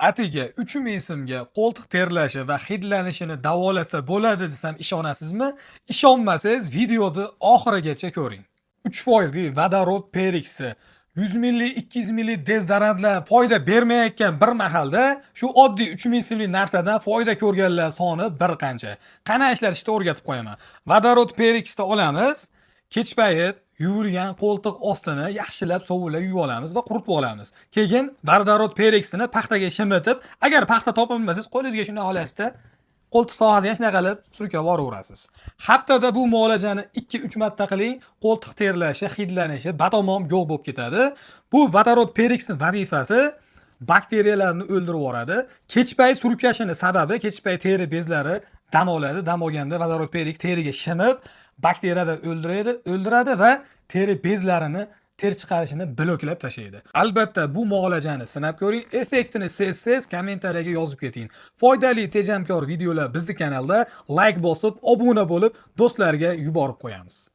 Atigi 3000 so'mga qo'ltiq terlashi va hidlanishini davolasa bo'ladi desam ishonasizmi? Ishonmasangiz videoni oxirigacha ko'ring. 3% li vodorod periksi 100 milli 200 milli dezodorantlar foyda bermayotgan bir mahalda shu oddiy 3000 so'mlik narsadan foyda ko'rganlar soni bir qancha. Qani ishlatishni o'rgatib qo'yaman. Vodorod periksni olamiz, kech payt yuvilgan qo'ltiq ostini yaxshilab sovunlab yuvib olamiz va quritib olamiz. Keyin vodorod periksini paxtaga shimitib, agar paxta topolmasangiz qo'lingizga shunday olasizda, qo'ltiq sohasiga shunday qilib surkab yuboraverasiz. Haftada bu muolajani 2-3 marta qiling, qo'ltiq terlashi, hidlanishi batamom yo'q bo'lib ketadi. Bu vodorod periksning vazifasi bakteriyalarni o'ldirib yuboradi. Kech payt surkashini sababi kech payt teri bezlari dam oladi. Dam olganda vodorod periks teriga shimib, bakteriyalarni o'ldiradi va teri bezlarini ter chiqarishini bloklab tashlaydi. Albatta bu muolajani sinab ko'ring. Effektini sezsangiz kommentariyaga yozib keting. Foydali tejamkor videolar bizning kanalda like bosib, obuna bo'lib, do'stlarga yuborib qo'yamiz.